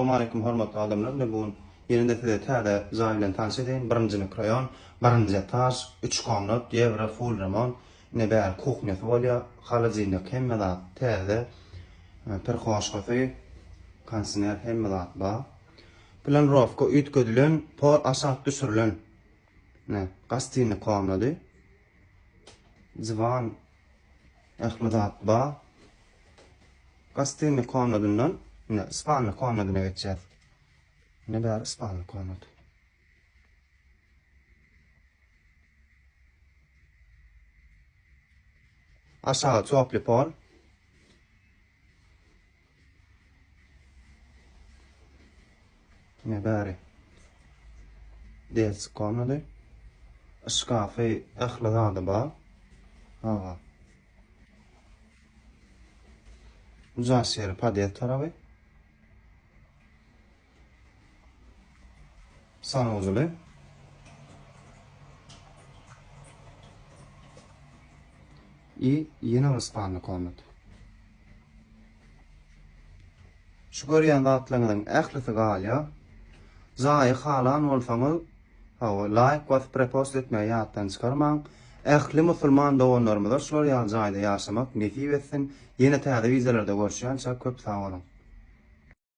Assalamu alaikum hormatly adamlar. Bugün yerinde täze zaý bilen tanış edin. Birinji mikrorayon, birinji etaż, 3 komnat, ýewre full remont, nebär kuchňasy bolýar, halajynyk hemme zat täze, perhoşgasy, konditsioner hemme zat bar. Planrovka üýtgedilen, por aşağı düşürilen. Gastyny komnaty. Ziwan ähli zat bar. Gastyny komnatyndan spalny komnatyna geçýär. Nebär spalny komnat. Aşağı çöpli pol. Nebäri. Ders komnaty. Şkafy ähli zady bar. Hawa. Uzas ýeri padiýet tarapy. Sanuzly. Ýene bir spalny komnat. Şu görýän zatlaryň ählisi galýa. Zaý halan bolsaňyz, laýyk we prepost etmeýi ýatdan çykarmaň. Ähli musulman doganlarymyza şol ýaly jaýda ýaşamak nesip etsin. Ýene täze wizelerde görüşýän çok köp sag bolun.